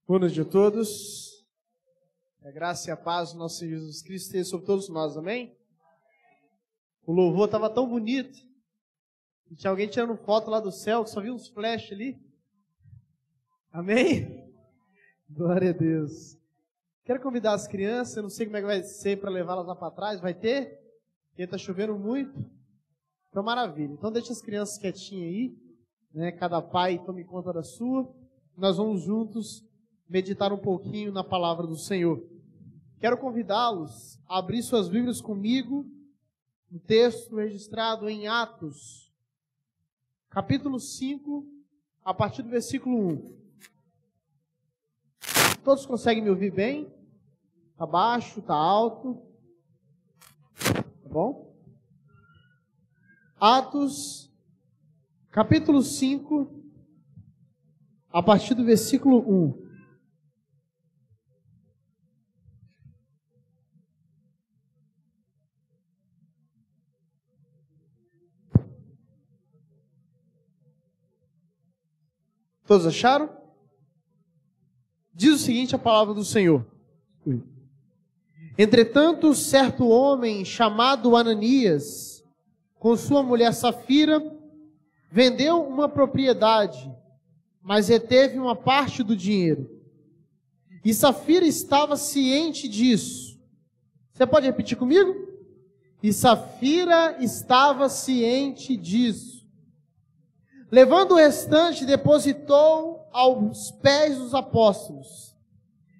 Boa noite a todos. A graça e a paz do nosso Senhor Jesus Cristo esteja sobre todos nós, amém? O louvor estava tão bonito. E tinha alguém tirando foto lá do céu, que só viu uns flash ali. Amém? Glória a Deus. Quero convidar as crianças, eu não sei como é que vai ser para levá-las lá para trás, vai ter? Porque está chovendo muito. Então, maravilha. Então, deixa as crianças quietinhas aí, né? Cada pai tome conta da sua. Nós vamos juntos meditar um pouquinho na palavra do Senhor. Quero convidá-los a abrir suas Bíblias comigo, um texto registrado em Atos, capítulo 5, a partir do versículo 1. Todos conseguem me ouvir bem? Está baixo, está alto? Tá bom? Atos, capítulo 5, a partir do versículo 1. Todos acharam? Diz o seguinte a palavra do Senhor. Entretanto, certo homem chamado Ananias, com sua mulher Safira, vendeu uma propriedade, mas reteve uma parte do dinheiro. E Safira estava ciente disso. Você pode repetir comigo? E Safira estava ciente disso. Levando o restante, depositou aos pés dos apóstolos.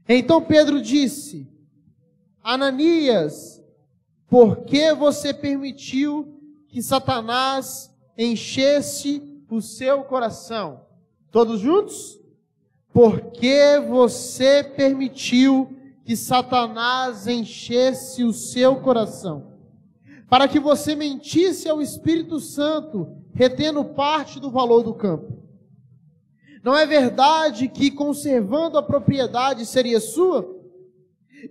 Então Pedro disse: Ananias, por que você permitiu que Satanás enchesse o seu coração? Todos juntos? Por que você permitiu que Satanás enchesse o seu coração? Para que você mentisse ao Espírito Santo, retendo parte do valor do campo. Não é verdade que, conservando a propriedade, seria sua?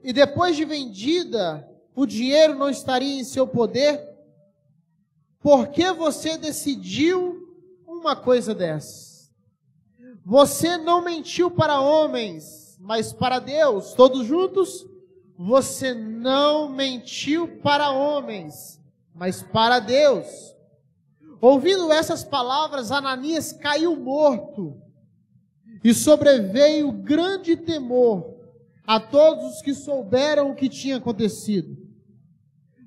E depois de vendida, o dinheiro não estaria em seu poder? Por que você decidiu uma coisa dessa? Você não mentiu para homens, mas para Deus. Todos juntos? Você não mentiu para homens, mas para Deus. Ouvindo essas palavras, Ananias caiu morto, e sobreveio grande temor a todos os que souberam o que tinha acontecido.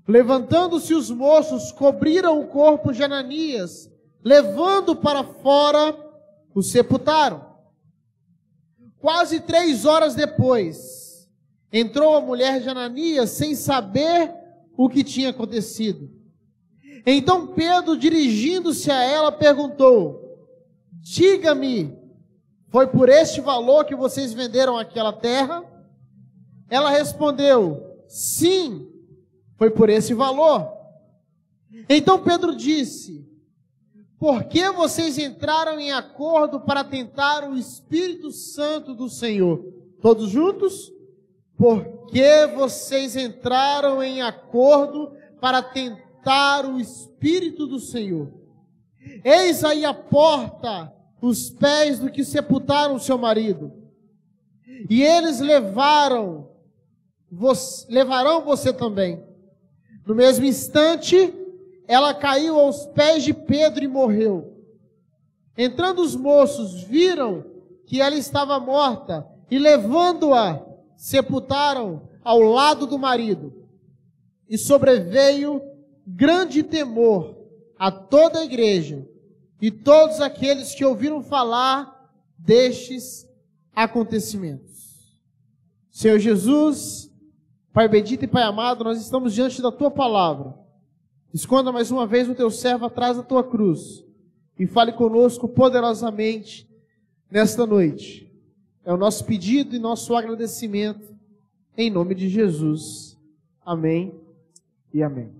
Levantando-se os moços, cobriram o corpo de Ananias, levando para fora, o sepultaram. Quase 3 horas depois, entrou a mulher de Ananias, sem saber o que tinha acontecido. Então Pedro, dirigindo-se a ela, perguntou: diga-me, foi por este valor que vocês venderam aquela terra? Ela respondeu: sim, foi por esse valor. Então Pedro disse: por que vocês entraram em acordo para tentar o Espírito Santo do Senhor? Todos juntos? Por que vocês entraram em acordo para tentar o Espírito do Senhor? Eis aí a porta, os pés do que sepultaram seu marido. E eles levarão você também. No mesmo instante, ela caiu aos pés de Pedro e morreu. Entrando os moços, viram que ela estava morta e, levando-a, sepultaram ao lado do marido. E sobreveio grande temor a toda a igreja e todos aqueles que ouviram falar destes acontecimentos. Senhor Jesus, Pai bendito e Pai amado, nós estamos diante da Tua palavra. Esconda mais uma vez o Teu servo atrás da Tua cruz e fale conosco poderosamente nesta noite. É o nosso pedido e nosso agradecimento em nome de Jesus. Amém e amém.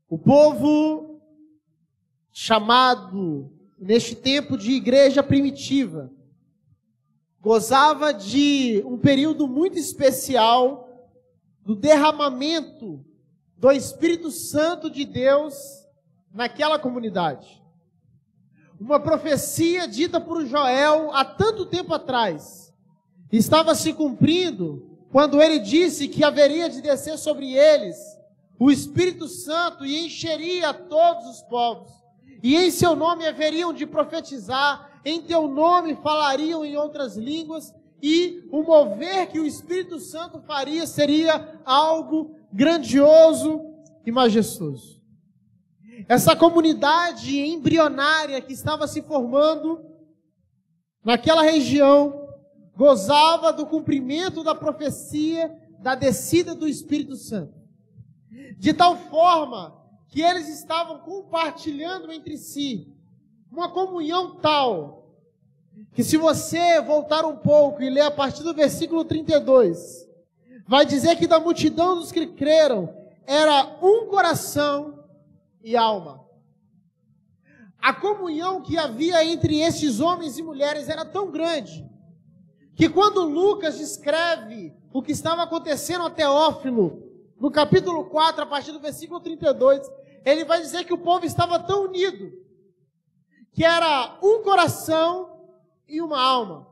O povo chamado neste tempo de igreja primitiva gozava de um período muito especial do derramamento do Espírito Santo de Deus naquela comunidade. uma profecia dita por Joel há tanto tempo atrás estava se cumprindo quando ele disse que haveria de descer sobre eles o Espírito Santo e encheria todos os povos. E em seu nome haveriam de profetizar, em teu nome falariam em outras línguas, e o mover que o Espírito Santo faria seria algo grandioso e majestoso. Essa comunidade embrionária que estava se formando naquela região gozava do cumprimento da profecia da descida do Espírito Santo. De tal forma que eles estavam compartilhando entre si uma comunhão tal, que se você voltar um pouco e ler a partir do versículo 32, vai dizer que da multidão dos que creram, era um coração e alma. A comunhão que havia entre estes homens e mulheres era tão grande, que quando Lucas descreve o que estava acontecendo a Teófilo, no capítulo 4, a partir do versículo 32, ele vai dizer que o povo estava tão unido, que era um coração e uma alma.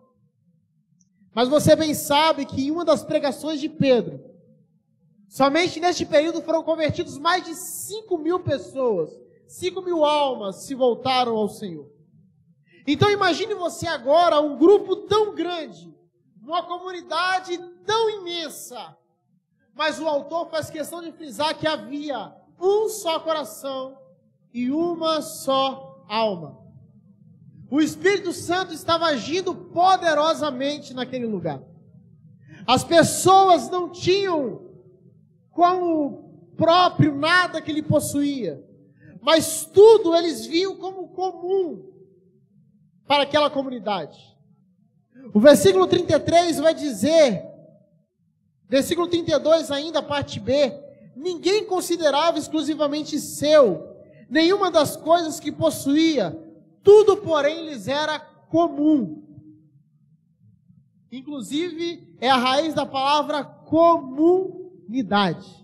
Mas você bem sabe que em uma das pregações de Pedro, somente neste período foram convertidos mais de 5.000 pessoas, 5.000 almas se voltaram ao Senhor. Então imagine você agora um grupo tão grande, uma comunidade tão imensa, mas o autor faz questão de frisar que havia um só coração e uma só alma. O Espírito Santo estava agindo poderosamente naquele lugar. As pessoas não tinham como próprio nada que ele possuía, mas tudo eles viam como comum para aquela comunidade. O versículo 33 vai dizer, versículo 32 ainda, parte B, ninguém considerava exclusivamente seu, nenhuma das coisas que possuía, tudo porém lhes era comum. Inclusive é a raiz da palavra comunidade.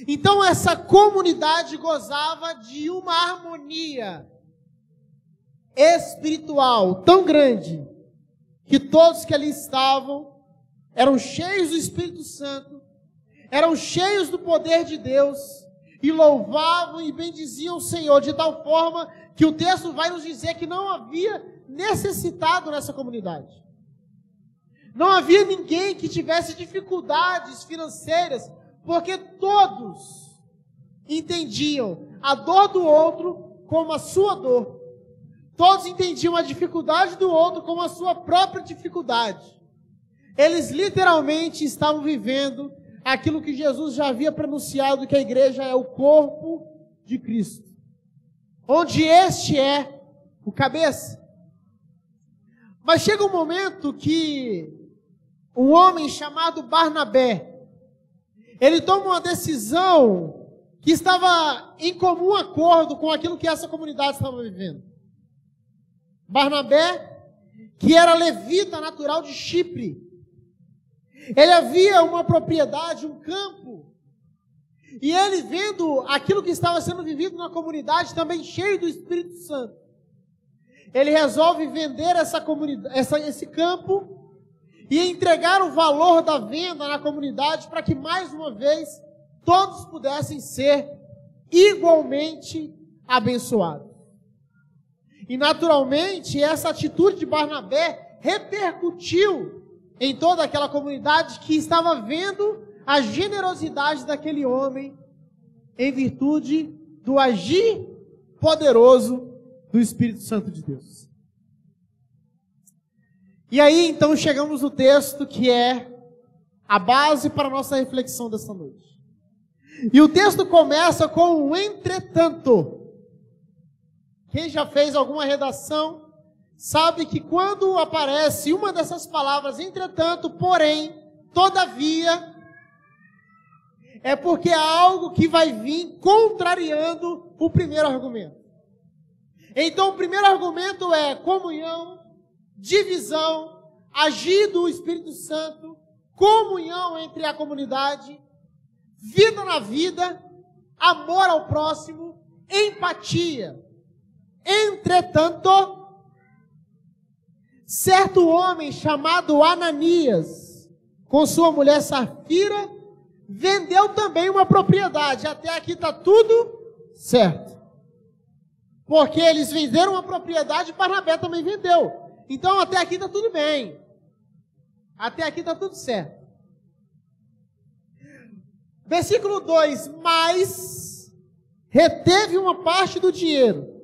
Então essa comunidade gozava de uma harmonia espiritual tão grande, que todos que ali estavam eram cheios do Espírito Santo, eram cheios do poder de Deus, e louvavam e bendiziam o Senhor, de tal forma que o texto vai nos dizer que não havia necessitado nessa comunidade. Não havia ninguém que tivesse dificuldades financeiras, porque todos entendiam a dor do outro como a sua dor. Todos entendiam a dificuldade do outro como a sua própria dificuldade. Eles literalmente estavam vivendo aquilo que Jesus já havia pronunciado, que a igreja é o corpo de Cristo, onde este é o cabeça. Mas chega um momento que um homem chamado Barnabé, ele toma uma decisão que estava em comum acordo com aquilo que essa comunidade estava vivendo. Barnabé, que era levita natural de Chipre, ele havia uma propriedade, um campo, e ele vendo aquilo que estava sendo vivido na comunidade, também cheio do Espírito Santo, ele resolve vender esse campo e entregar o valor da venda na comunidade para que mais uma vez todos pudessem ser igualmente abençoados. E naturalmente essa atitude de Barnabé repercutiu em toda aquela comunidade que estava vendo a generosidade daquele homem em virtude do agir poderoso do Espírito Santo de Deus. E aí então chegamos no texto que é a base para a nossa reflexão desta noite. E o texto começa com um entretanto. Quem já fez alguma redação sabe que quando aparece uma dessas palavras, entretanto, porém, todavia, é porque há algo que vai vir contrariando o primeiro argumento. Então, o primeiro argumento é comunhão, divisão, agir do Espírito Santo, comunhão entre a comunidade, vida na vida, amor ao próximo, empatia. Entretanto, certo homem chamado Ananias, com sua mulher Safira, vendeu também uma propriedade. Até aqui está tudo certo. Porque eles venderam uma propriedade, Barnabé também vendeu. Então até aqui está tudo bem. Até aqui está tudo certo. Versículo 2, mas reteve uma parte do dinheiro.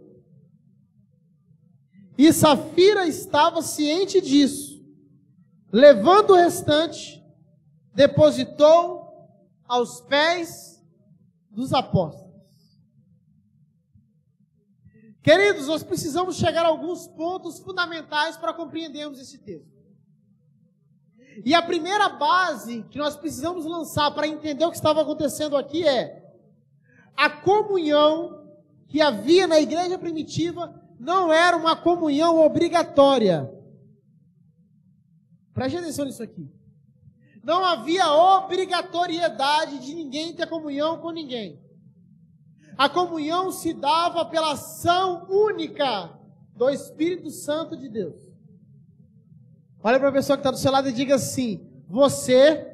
E Safira estava ciente disso. Levando o restante, depositou aos pés dos apóstolos. Queridos, nós precisamos chegar a alguns pontos fundamentais para compreendermos esse texto. E a primeira base que nós precisamos lançar para entender o que estava acontecendo aqui é: a comunhão que havia na igreja primitiva não era uma comunhão obrigatória. Preste atenção nisso aqui. Não havia obrigatoriedade de ninguém ter comunhão com ninguém. A comunhão se dava pela ação única do Espírito Santo de Deus. Olha para a pessoa que está do seu lado e diga assim: você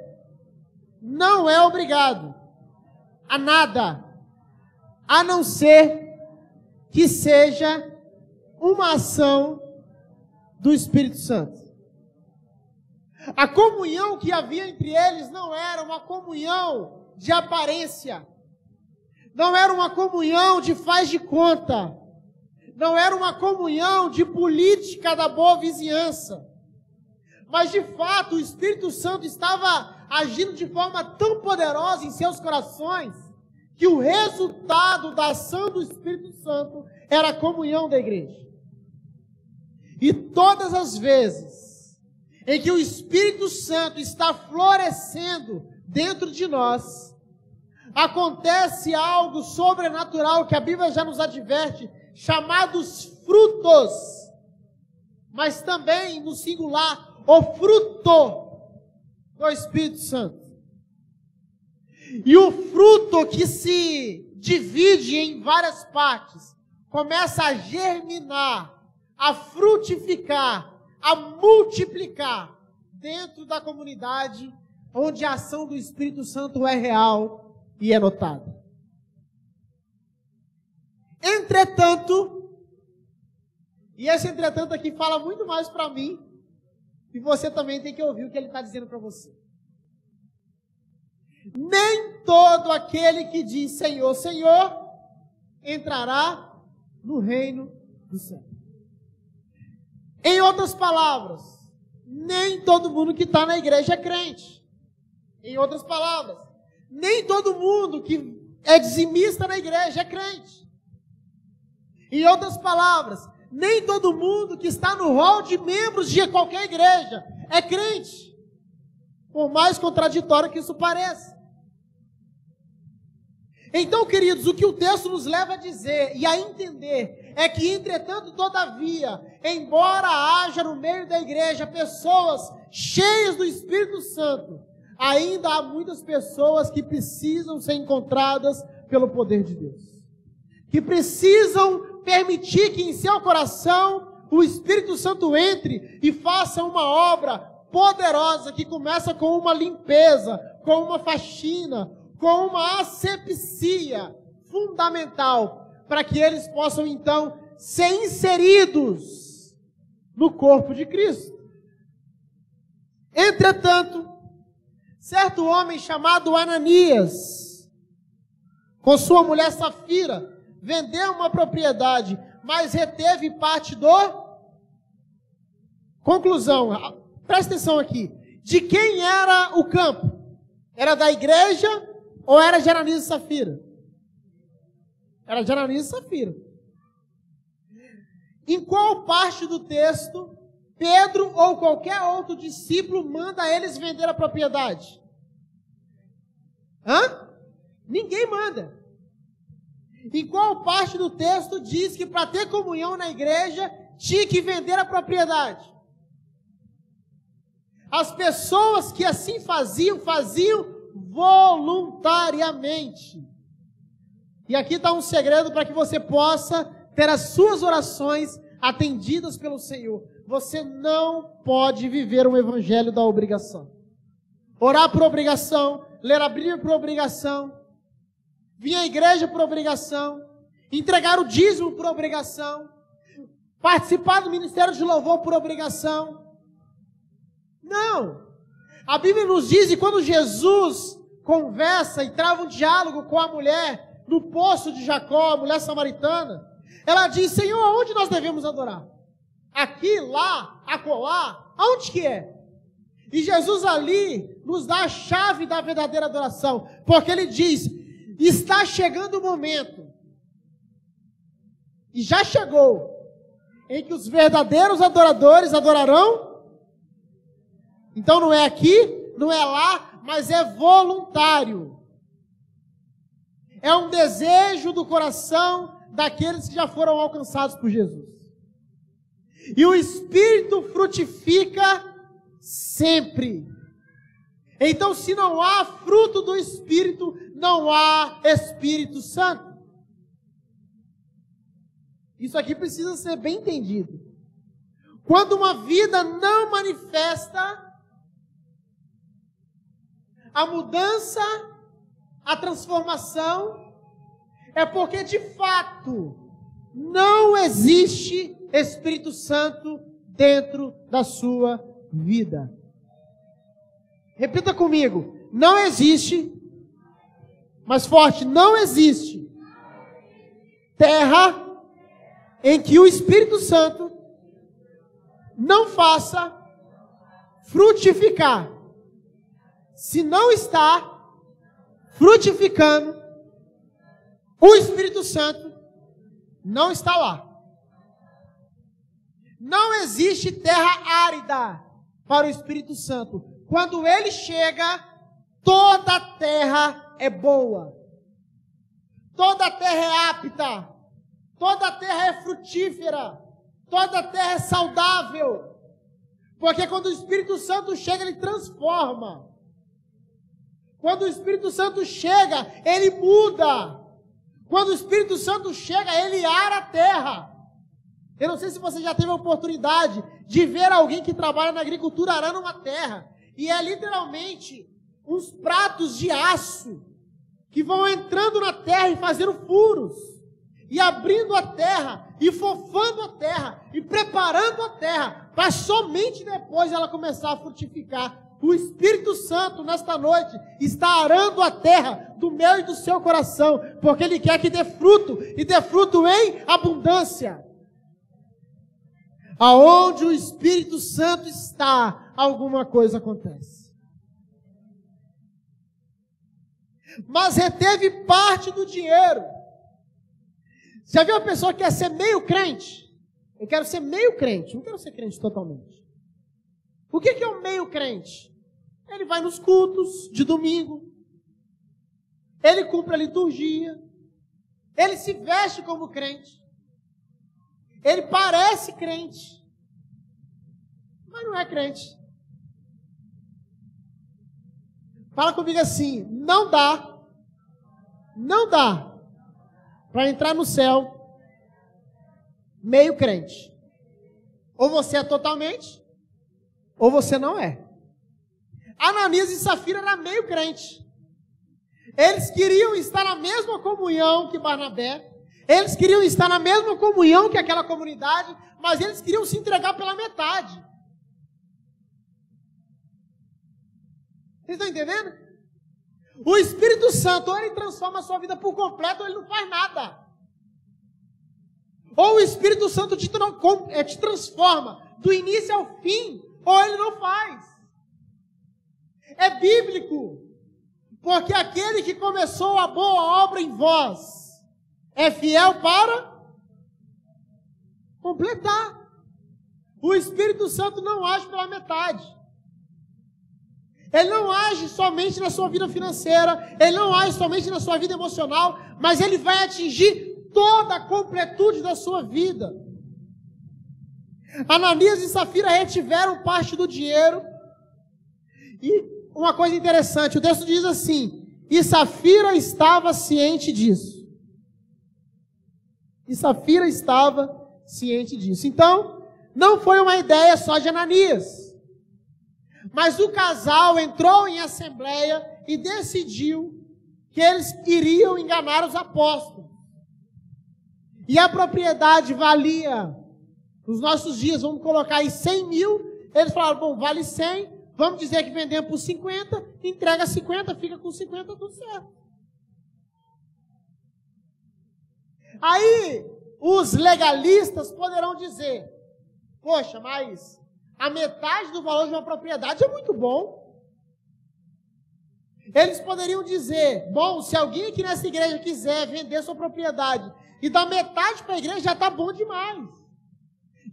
não é obrigado a nada, a não ser que seja uma ação do Espírito Santo. A comunhão que havia entre eles não era uma comunhão de aparência, não era uma comunhão de faz de conta, não era uma comunhão de política da boa vizinhança, mas de fato o Espírito Santo estava agindo de forma tão poderosa em seus corações, que o resultado da ação do Espírito Santo era a comunhão da igreja. E todas as vezes em que o Espírito Santo está florescendo dentro de nós, acontece algo sobrenatural que a Bíblia já nos adverte, chamados frutos, mas também no singular, o fruto do Espírito Santo. E o fruto que se divide em várias partes, começa a germinar, a frutificar, a multiplicar dentro da comunidade onde a ação do Espírito Santo é real e é notada. Entretanto, e esse entretanto aqui fala muito mais para mim, e você também tem que ouvir o que ele está dizendo para você. Nem todo aquele que diz Senhor, Senhor, entrará no reino do céu. Em outras palavras, nem todo mundo que está na igreja é crente. Em outras palavras, nem todo mundo que é dizimista na igreja é crente. Em outras palavras, nem todo mundo que está no rol de membros de qualquer igreja é crente. Por mais contraditório que isso pareça. Então, queridos, o que o texto nos leva a dizer e a entender é que, entretanto, todavia, embora haja no meio da igreja pessoas cheias do Espírito Santo, ainda há muitas pessoas que precisam ser encontradas pelo poder de Deus. Que precisam permitir que em seu coração o Espírito Santo entre e faça uma obra poderosa que começa com uma limpeza, com uma faxina, com uma asepsia fundamental, para que eles possam então ser inseridos no corpo de Cristo. Entretanto, certo homem chamado Ananias, com sua mulher Safira, vendeu uma propriedade, mas reteve parte do... Conclusão, presta atenção aqui. De quem era o campo? Era da igreja ou era de Ananias e Safira? Era de Ananias e Safira. Em qual parte do texto Pedro ou qualquer outro discípulo manda eles vender a propriedade? Ninguém manda. Em qual parte do texto diz que para ter comunhão na igreja tinha que vender a propriedade? As pessoas que assim faziam voluntariamente. E aqui está um segredo para que você possa ter as suas orações atendidas pelo Senhor. Você não pode viver um evangelho da obrigação. Orar por obrigação, ler a Bíblia por obrigação, vir à igreja por obrigação, entregar o dízimo por obrigação, participar do ministério de louvor por obrigação. Não! A Bíblia nos diz que quando Jesus conversa e trava um diálogo com a mulher no poço de Jacó, a mulher samaritana, ela diz: Senhor, aonde nós devemos adorar? Aqui, lá, acolá? Aonde que é? E Jesus ali nos dá a chave da verdadeira adoração, porque ele diz: está chegando o momento, e já chegou, em que os verdadeiros adoradores adorarão. Então não é aqui, não é lá, mas é voluntário. É um desejo do coração daqueles que já foram alcançados por Jesus. E o Espírito frutifica sempre. Então, se não há fruto do Espírito, não há Espírito Santo. Isso aqui precisa ser bem entendido. Quando uma vida não manifesta a mudança, a transformação, é porque de fato não existe Espírito Santo dentro da sua vida. Repita comigo: não existe, mais forte, não existe terra em que o Espírito Santo não faça frutificar. Se não está frutificando, o Espírito Santo não está lá. Não existe terra árida para o Espírito Santo. Quando ele chega, toda a terra é boa. Toda a terra é apta. Toda a terra é frutífera. Toda a terra é saudável. Porque quando o Espírito Santo chega, ele transforma. Quando o Espírito Santo chega, ele muda. Quando o Espírito Santo chega, ele ara a terra. Eu não sei se você já teve a oportunidade de ver alguém que trabalha na agricultura arando uma terra. E é literalmente uns pratos de aço que vão entrando na terra e fazendo furos. E abrindo a terra, e fofando a terra, e preparando a terra, para somente depois ela começar a frutificar. O Espírito Santo, nesta noite, está arando a terra do meu e do seu coração, porque Ele quer que dê fruto, e dê fruto em abundância. Aonde o Espírito Santo está, alguma coisa acontece. Mas reteve parte do dinheiro. Já viu uma pessoa que quer ser meio crente? Eu quero ser meio crente, não quero ser crente totalmente. O que é o meio crente? Ele vai nos cultos de domingo, ele cumpre a liturgia, ele se veste como crente, ele parece crente, mas não é crente. Fala comigo assim: não dá para entrar no céu meio crente. Ou você é totalmente, ou você não é. Ananias e Safira eram meio crente. Eles queriam estar na mesma comunhão que Barnabé. Eles queriam estar na mesma comunhão que aquela comunidade, mas eles queriam se entregar pela metade. Vocês estão entendendo? O Espírito Santo, ou ele transforma a sua vida por completo, ou ele não faz nada. Ou o Espírito Santo te transforma do início ao fim, ou ele não faz. É bíblico, porque aquele que começou a boa obra em vós é fiel para completar. O Espírito Santo não age pela metade. Ele não age somente na sua vida financeira, ele não age somente na sua vida emocional, mas ele vai atingir toda a completude da sua vida. Ananias e Safira retiveram parte do dinheiro. E uma coisa interessante, o texto diz assim: e Safira estava ciente disso. e Safira estava ciente disso. Então, não foi uma ideia só de Ananias. Mas o casal entrou em assembleia e decidiu que eles iriam enganar os apóstolos. E a propriedade valia, nos nossos dias, vamos colocar aí 100 mil. Eles falaram, bom, vale 100, vamos dizer que vendemos por 50, entrega 50, fica com 50, tudo certo. Aí, os legalistas poderão dizer, poxa, mas a metade do valor de uma propriedade é muito bom. Eles poderiam dizer, bom, se alguém aqui nessa igreja quiser vender sua propriedade e dar metade para a igreja, já está bom demais.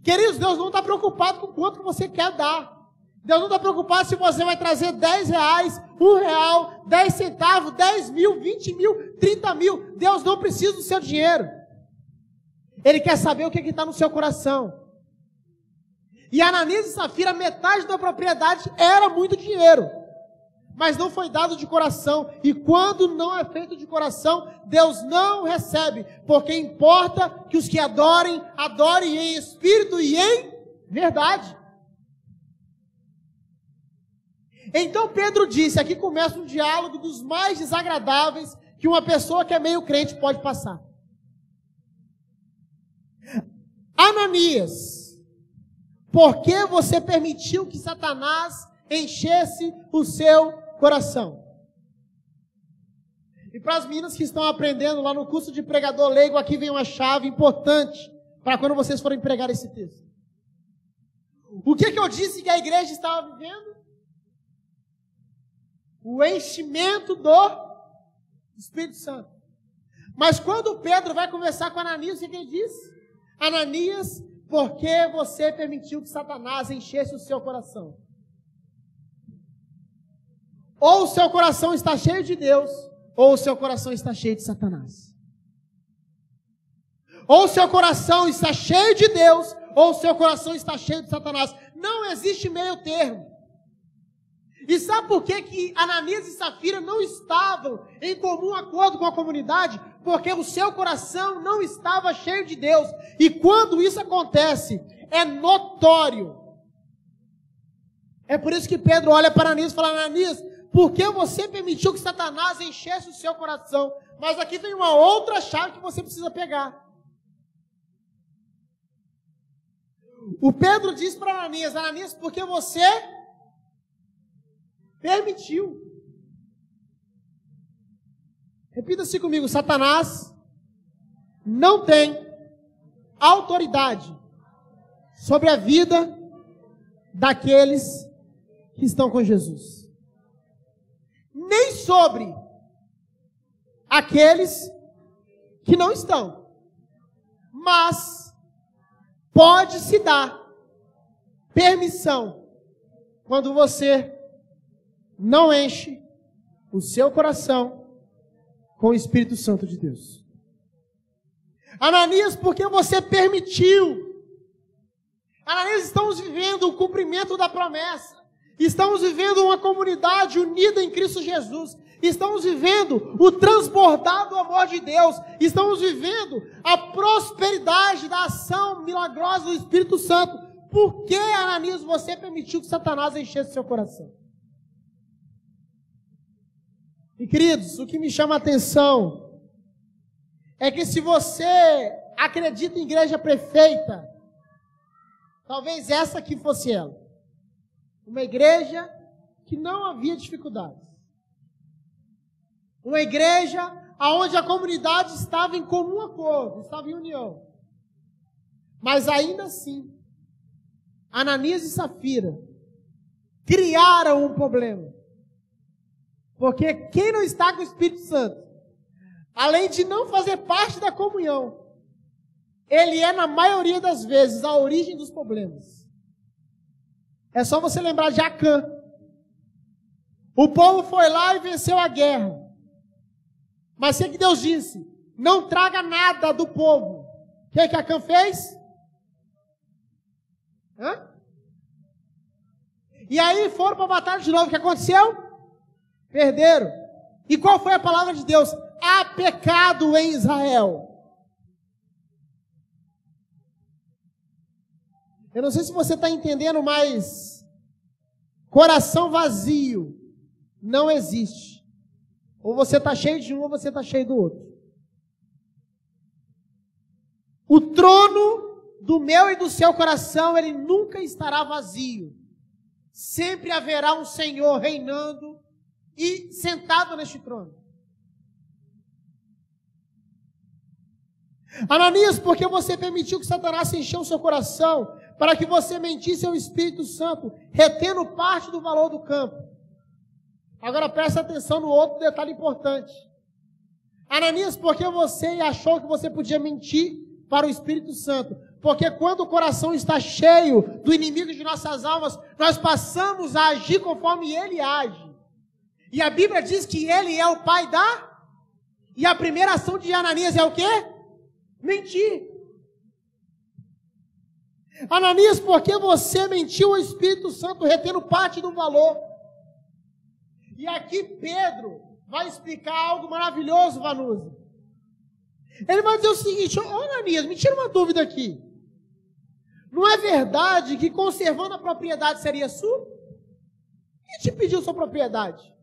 Queridos, Deus não está preocupado com quanto você quer dar. Deus não está preocupado se você vai trazer 10 reais, 1 real, 10 centavos, 10 mil, 20 mil, 30 mil. Deus não precisa do seu dinheiro. Ele quer saber o que está no seu coração. E Ananias e Safira, metade da propriedade era muito dinheiro. Mas não foi dado de coração. E quando não é feito de coração, Deus não recebe. Porque importa que os que adorem, adorem em espírito e em verdade. Então Pedro disse, aqui começa um diálogo dos mais desagradáveis que uma pessoa que é meio crente pode passar. Ananias, por que você permitiu que Satanás enchesse o seu coração? E para as meninas que estão aprendendo lá no curso de pregador leigo, aqui vem uma chave importante para quando vocês forem pregar esse texto. O que eu disse que a igreja estava vivendo? O enchimento do Espírito Santo. Mas quando Pedro vai conversar com Ananias, o que ele diz? Ananias, por que você permitiu que Satanás enchesse o seu coração? Ou o seu coração está cheio de Deus, ou o seu coração está cheio de Satanás. Ou o seu coração está cheio de Deus, ou o seu coração está cheio de Satanás. Não existe meio termo. E sabe por que Ananias e Safira não estavam em comum acordo com a comunidade? Porque o seu coração não estava cheio de Deus. E quando isso acontece, é notório. É por isso que Pedro olha para Ananias e fala, Ananias, por que você permitiu que Satanás enchesse o seu coração? Mas aqui vem uma outra chave que você precisa pegar. O Pedro diz para Ananias, Ananias, por que você permitiu? Repita-se comigo, Satanás não tem autoridade sobre a vida daqueles que estão com Jesus. Nem sobre aqueles que não estão. Mas pode se dar permissão quando você não enche o seu coração com o Espírito Santo de Deus. Ananias, por que você permitiu? Ananias, estamos vivendo o cumprimento da promessa. Estamos vivendo uma comunidade unida em Cristo Jesus. Estamos vivendo o transbordar do amor de Deus. Estamos vivendo a prosperidade da ação milagrosa do Espírito Santo. Por que, Ananias, você permitiu que Satanás enchesse seu coração? E queridos, o que me chama a atenção é que se você acredita em igreja perfeita, talvez essa aqui fosse ela. Uma igreja que não havia dificuldades. Uma igreja onde a comunidade estava em comum acordo, estava em união. Mas ainda assim, Ananias e Safira criaram um problema. Porque quem não está com o Espírito Santo, além de não fazer parte da comunhão, ele é, na maioria das vezes, a origem dos problemas. É só você lembrar de Acã. O povo foi lá e venceu a guerra. Mas o que Deus disse? Não traga nada do povo. O que Acã fez? E aí foram para a batalha de novo. O que aconteceu? Perderam. E qual foi a palavra de Deus? Há pecado em Israel. Eu não sei se você está entendendo, mas coração vazio não existe. Ou você está cheio de um, ou você está cheio do outro. O trono do meu e do seu coração, ele nunca estará vazio. Sempre haverá um Senhor reinando e sentado neste trono. Ananias, porque você permitiu que Satanás encheu o seu coração para que você mentisse ao Espírito Santo, retendo parte do valor do campo. Agora presta atenção no outro detalhe importante. Ananias, porque você achou que você podia mentir para o Espírito Santo? Porque quando o coração está cheio do inimigo de nossas almas, nós passamos a agir conforme ele age. E a Bíblia diz que ele é o pai da... E a primeira ação de Ananias é o quê? Mentir. Ananias, porque você mentiu ao Espírito Santo, retendo parte do valor. E aqui Pedro vai explicar algo maravilhoso, Vanusa. Ele vai dizer o seguinte: ô Ananias, me tira uma dúvida aqui. Não é verdade que conservando a propriedade seria sua? Quem te pediu sua propriedade?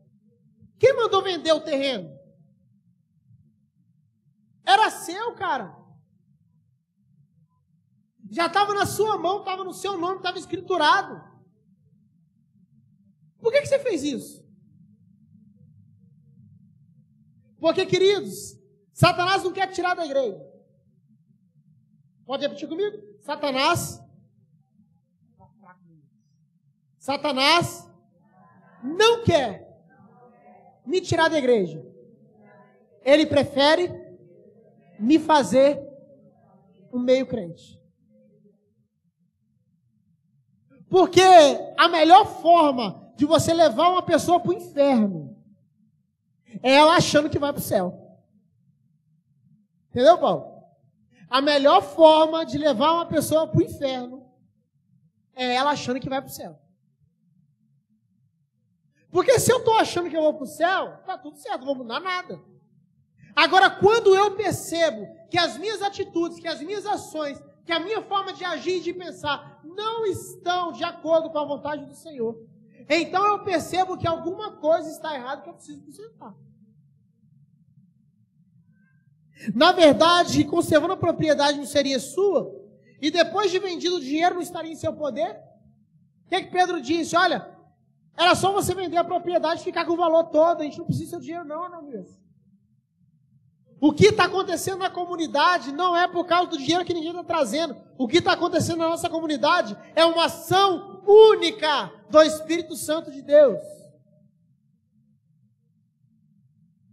Quem mandou vender o terreno? Era seu, cara. Já estava na sua mão, estava no seu nome, estava escriturado. Por que você fez isso? Porque, queridos, Satanás não quer tirar da igreja. Pode repetir comigo? Satanás não quer me tirar da igreja. Ele prefere me fazer um meio crente. Porque a melhor forma de você levar uma pessoa para o inferno é ela achando que vai para o céu. Entendeu, Paulo? A melhor forma de levar uma pessoa para o inferno é ela achando que vai para o céu. Porque se eu estou achando que eu vou para o céu, está tudo certo, não vou mudar nada. Agora, quando eu percebo que as minhas atitudes, que as minhas ações, que a minha forma de agir e de pensar não estão de acordo com a vontade do Senhor, então eu percebo que alguma coisa está errada que eu preciso consertar. Na verdade, conservando a propriedade não seria sua, e depois de vendido o dinheiro não estaria em seu poder? O que Pedro disse? Olha, era só você vender a propriedade e ficar com o valor todo, a gente não precisa do seu dinheiro não mesmo. O que está acontecendo na comunidade não é por causa do dinheiro que ninguém está trazendo. O que está acontecendo na nossa comunidade é uma ação única do Espírito Santo de Deus.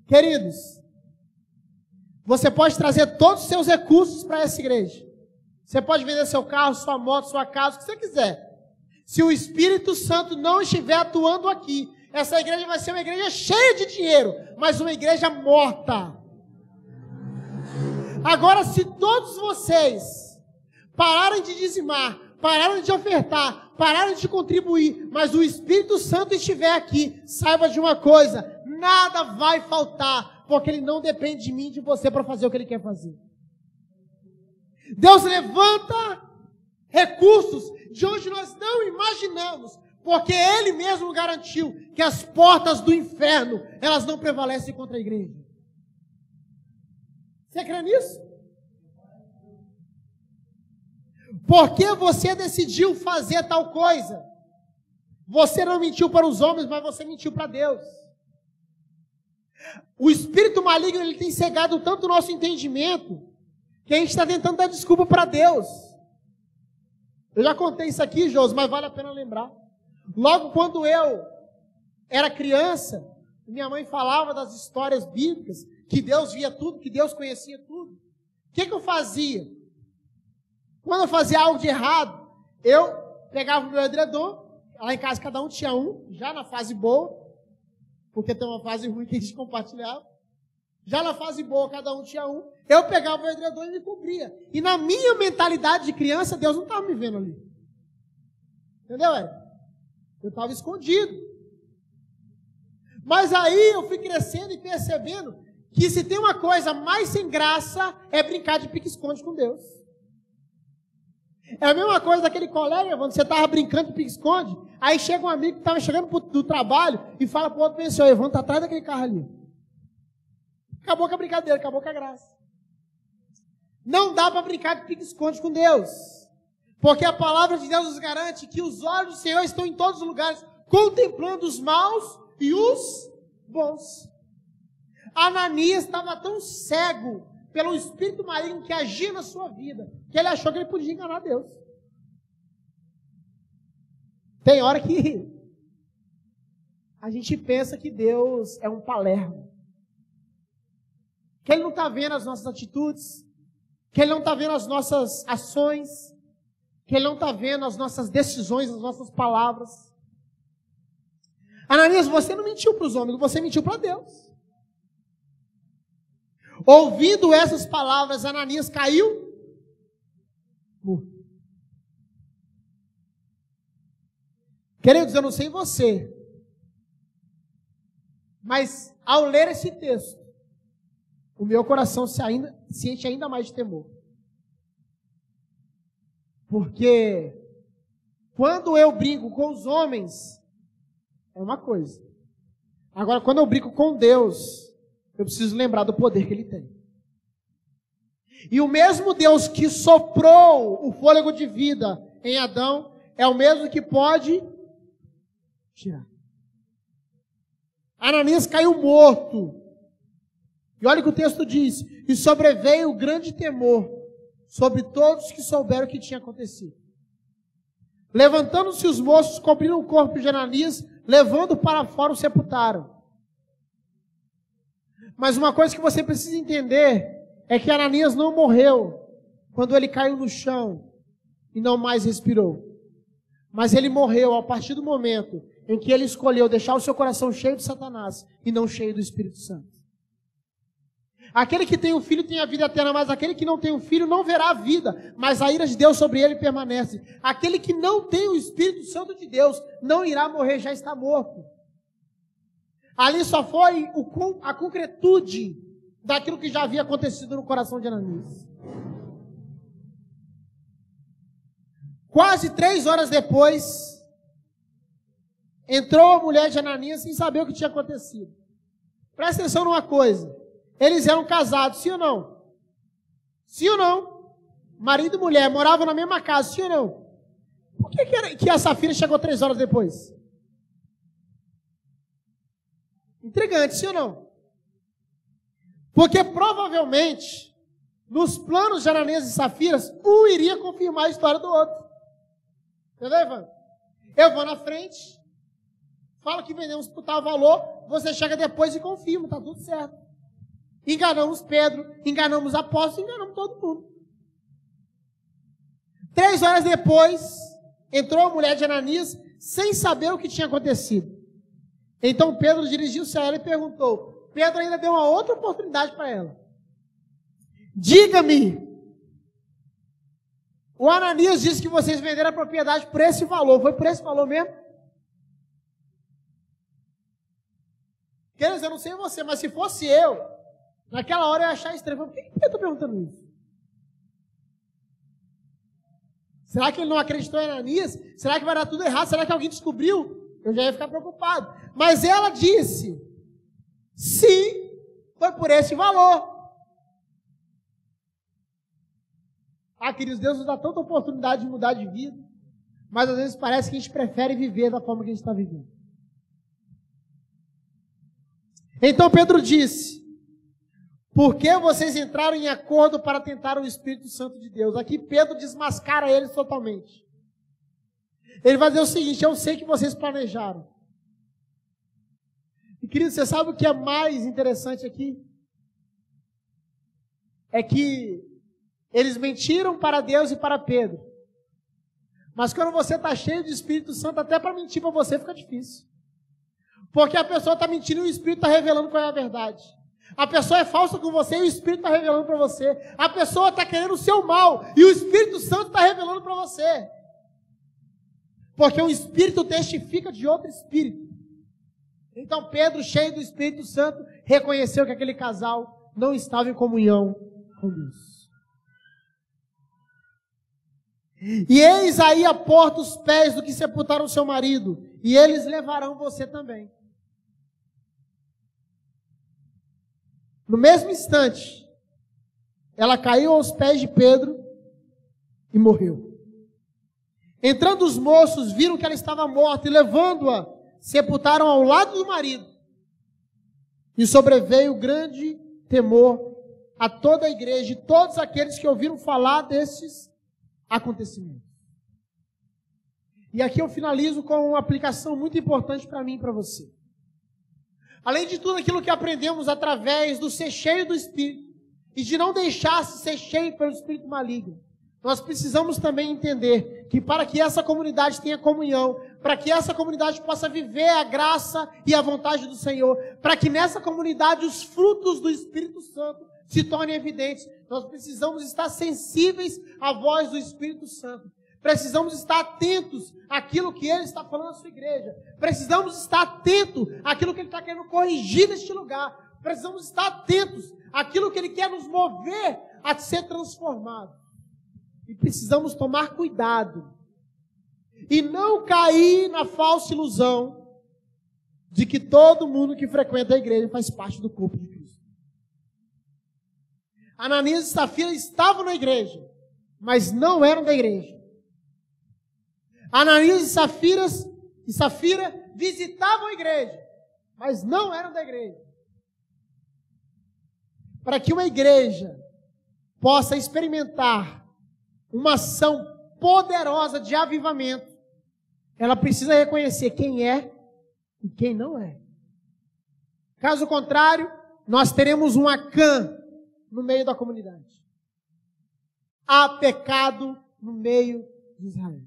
Queridos, você pode trazer todos os seus recursos para essa igreja. Você pode vender seu carro, sua moto, sua casa, o que você quiser. Se o Espírito Santo não estiver atuando aqui, essa igreja vai ser uma igreja cheia de dinheiro, mas uma igreja morta. Agora, se todos vocês pararem de dizimar, pararem de ofertar, pararem de contribuir, mas o Espírito Santo estiver aqui, saiba de uma coisa: nada vai faltar, porque ele não depende de mim e de você para fazer o que ele quer fazer. Deus levanta recursos de onde nós não imaginamos, porque ele mesmo garantiu que as portas do inferno, elas não prevalecem contra a igreja. Você crê nisso? Por que você decidiu fazer tal coisa? Você não mentiu para os homens, mas você mentiu para Deus. O espírito maligno, ele tem cegado tanto o nosso entendimento, que a gente está tentando dar desculpa para Deus. Eu já contei isso aqui, Josi, mas vale a pena lembrar. Logo quando eu era criança, minha mãe falava das histórias bíblicas, que Deus via tudo, que Deus conhecia tudo. O que eu fazia? Quando eu fazia algo de errado, eu pegava o meu edredom, lá em casa cada um tinha um, já na fase boa, porque tem uma fase ruim que a gente compartilhava. Já na fase boa, cada um tinha um. Eu pegava o meu edredom e me cobria. E na minha mentalidade de criança, Deus não estava me vendo ali. Entendeu, Eric? Eu estava escondido. Mas aí eu fui crescendo e percebendo que se tem uma coisa mais sem graça, é brincar de pique-esconde com Deus. É a mesma coisa daquele colega, quando você estava brincando de pique-esconde, aí chega um amigo que estava chegando do trabalho e fala para o outro, pensa, Evandro está atrás daquele carro ali. Acabou com a brincadeira, acabou com a graça. Não dá para brincar de pique-esconde com Deus. Porque a palavra de Deus nos garante que os olhos do Senhor estão em todos os lugares, contemplando os maus e os bons. Ananias estava tão cego pelo espírito maligno que agia na sua vida, que ele achou que ele podia enganar Deus. Tem hora que a gente pensa que Deus é um Palermo, que Ele não está vendo as nossas atitudes, que Ele não está vendo as nossas ações, que Ele não está vendo as nossas decisões, as nossas palavras. Ananias, você não mentiu para os homens, você mentiu para Deus. Ouvindo essas palavras, Ananias caiu morto. Queridos, eu não sei você, mas ao ler esse texto, o meu coração se enche ainda mais de temor. Porque quando eu brinco com os homens, é uma coisa. Agora, quando eu brinco com Deus, eu preciso lembrar do poder que Ele tem. E o mesmo Deus que soprou o fôlego de vida em Adão, é o mesmo que pode tirar. Ananias caiu morto. E olha o que o texto diz. E sobreveio o grande temor sobre todos que souberam o que tinha acontecido. Levantando-se os moços, cobriram o corpo de Ananias, levando para fora o sepultaram. Mas uma coisa que você precisa entender é que Ananias não morreu quando ele caiu no chão e não mais respirou. Mas ele morreu a partir do momento em que ele escolheu deixar o seu coração cheio de Satanás e não cheio do Espírito Santo. Aquele que tem um filho tem a vida eterna, mas aquele que não tem um filho não verá a vida, mas a ira de Deus sobre ele permanece. Aquele que não tem o Espírito Santo de Deus não irá morrer, já está morto. Ali só foi a concretude daquilo que já havia acontecido no coração de Ananias. Quase 3 horas depois, entrou a mulher de Ananias sem saber o que tinha acontecido. Presta atenção numa coisa. Eles eram casados, sim ou não? Sim ou não? Marido e mulher moravam na mesma casa, sim ou não? Por que a Safira chegou 3 horas depois? Intrigante, sim ou não? Porque provavelmente, nos planos de Ananias e Safiras, um iria confirmar a história do outro. Entendeu, Evandro? Eu vou na frente, falo que vendemos por tal valor, você chega depois e confirma, está tudo certo. Enganamos Pedro, enganamos apóstolos, enganamos todo mundo. 3 horas depois, entrou a mulher de Ananias, sem saber o que tinha acontecido. Então Pedro dirigiu-se a ela e perguntou. Pedro ainda deu uma outra oportunidade para ela. Diga-me, o Ananias disse que vocês venderam a propriedade por esse valor. Foi por esse valor mesmo? Queridos, eu não sei você, mas se fosse eu, naquela hora eu ia achar estranho. Por que Pedro está perguntando isso? Será que ele não acreditou em Ananias? Será que vai dar tudo errado? Será que alguém descobriu? Eu já ia ficar preocupado. Mas ela disse, sim, foi por esse valor. Ah, queridos, Deus nos dá tanta oportunidade de mudar de vida, mas às vezes parece que a gente prefere viver da forma que a gente está vivendo. Então Pedro disse, por que vocês entraram em acordo para tentar o Espírito Santo de Deus? Aqui Pedro desmascara eles totalmente. Ele vai dizer o seguinte, eu sei que vocês planejaram. E querido, você sabe o que é mais interessante aqui? É que eles mentiram para Deus e para Pedro. Mas quando você está cheio de Espírito Santo, até para mentir para você fica difícil. Porque a pessoa está mentindo e o Espírito está revelando qual é a verdade. A pessoa é falsa com você e o Espírito está revelando para você. A pessoa está querendo o seu mal e o Espírito Santo está revelando para você. Porque um Espírito testifica de outro Espírito. Então Pedro, cheio do Espírito Santo, reconheceu que aquele casal não estava em comunhão com Deus. E eis aí a porta os pés do que sepultaram seu marido, e eles levarão você também. No mesmo instante, ela caiu aos pés de Pedro e morreu. Entrando os moços, viram que ela estava morta e levando-a, sepultaram ao lado do marido. E sobreveio grande temor a toda a igreja e todos aqueles que ouviram falar desses acontecimentos. E aqui eu finalizo com uma aplicação muito importante para mim e para você. Além de tudo aquilo que aprendemos através do ser cheio do Espírito e de não deixar-se ser cheio pelo Espírito maligno, nós precisamos também entender que para que essa comunidade tenha comunhão, para que essa comunidade possa viver a graça e a vontade do Senhor, para que nessa comunidade os frutos do Espírito Santo se tornem evidentes, nós precisamos estar sensíveis à voz do Espírito Santo. Precisamos estar atentos àquilo que Ele está falando na sua igreja. Precisamos estar atentos àquilo que Ele está querendo corrigir neste lugar. Precisamos estar atentos àquilo que Ele quer nos mover a ser transformado. E precisamos tomar cuidado e não cair na falsa ilusão de que todo mundo que frequenta a igreja faz parte do corpo de Cristo. Ananias e Safira estavam na igreja, mas não eram da igreja. Ananias e Safira visitavam a igreja, mas não eram da igreja. Para que uma igreja possa experimentar uma ação poderosa de avivamento, ela precisa reconhecer quem é e quem não é. Caso contrário, nós teremos um Acã no meio da comunidade. Há pecado no meio de Israel.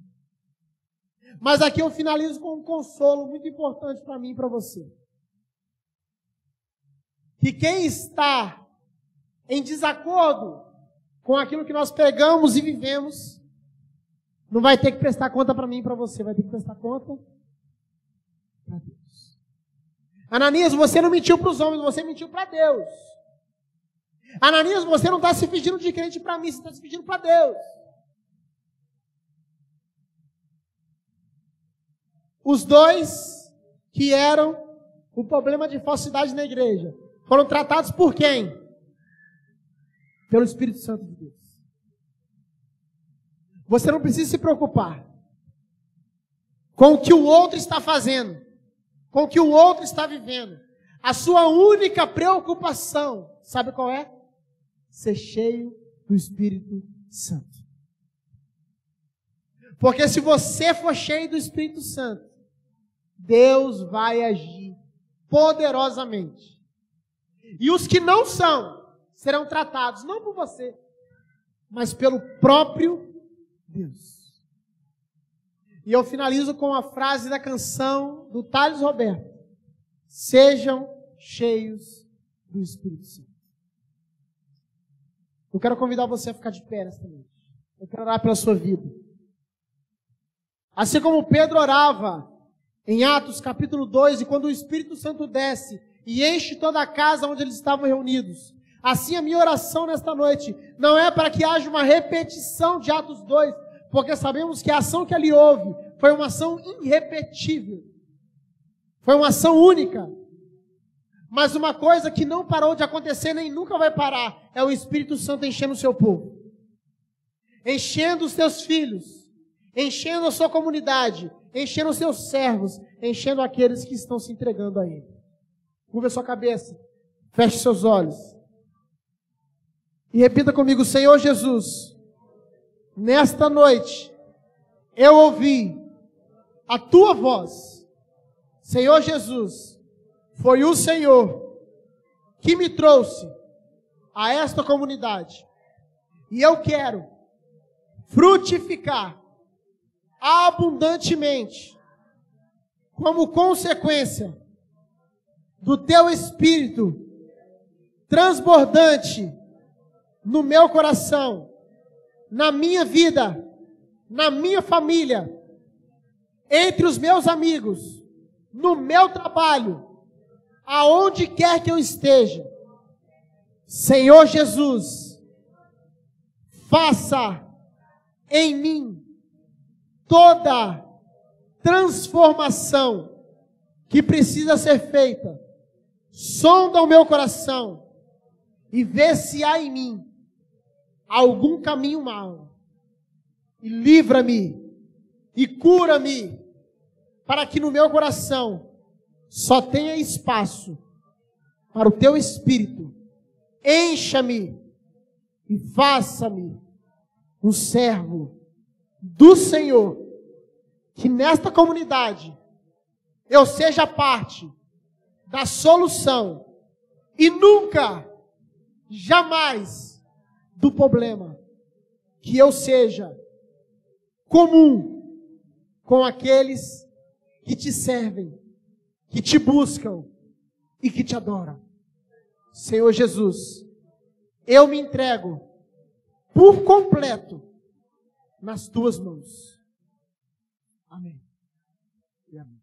Mas aqui eu finalizo com um consolo muito importante para mim e para você. Que quem está em desacordo com aquilo que nós pregamos e vivemos, não vai ter que prestar conta para mim e para você, vai ter que prestar conta para Deus. Ananias, você não mentiu para os homens, você mentiu para Deus. Ananias, você não está se fingindo de crente para mim, você está se fingindo para Deus. Os dois que eram o problema de falsidade na igreja foram tratados por quem? Pelo Espírito Santo de Deus. Você não precisa se preocupar com o que o outro está fazendo, com o que o outro está vivendo. A sua única preocupação, sabe qual é? Ser cheio do Espírito Santo. Porque se você for cheio do Espírito Santo, Deus vai agir poderosamente. E os que não são, serão tratados não por você, mas pelo próprio Deus. E eu finalizo com a frase da canção do Thales Roberto: sejam cheios do Espírito Santo. Eu quero convidar você a ficar de pé nesta noite. Eu quero orar pela sua vida. Assim como Pedro orava em Atos capítulo 2, e quando o Espírito Santo desce e enche toda a casa onde eles estavam reunidos, assim a minha oração nesta noite não é para que haja uma repetição de Atos 2, porque sabemos que a ação que ali houve foi uma ação irrepetível. Foi uma ação única. Mas uma coisa que não parou de acontecer nem nunca vai parar é o Espírito Santo enchendo o seu povo, enchendo os teus filhos, enchendo a sua comunidade, enchendo os seus servos, enchendo aqueles que estão se entregando a Ele. Curva a sua cabeça, feche seus olhos e repita comigo: Senhor Jesus, nesta noite eu ouvi a Tua voz. Senhor Jesus, foi o Senhor que me trouxe a esta comunidade. E eu quero frutificar abundantemente, como consequência do Teu Espírito transbordante no meu coração, na minha vida, na minha família, entre os meus amigos, no meu trabalho, aonde quer que eu esteja. Senhor Jesus, faça em mim toda transformação que precisa ser feita. Sonda o meu coração e vê se há em mim algum caminho mau. E livra-me e cura-me, para que no meu coração só tenha espaço para o teu Espírito. Encha-me e faça-me um servo do Senhor. Que nesta comunidade eu seja parte da solução e nunca, jamais do problema. Que eu seja comum com aqueles que te servem, que te buscam e que te adoram. Senhor Jesus, eu me entrego por completo nas tuas mãos. Amém. E amém.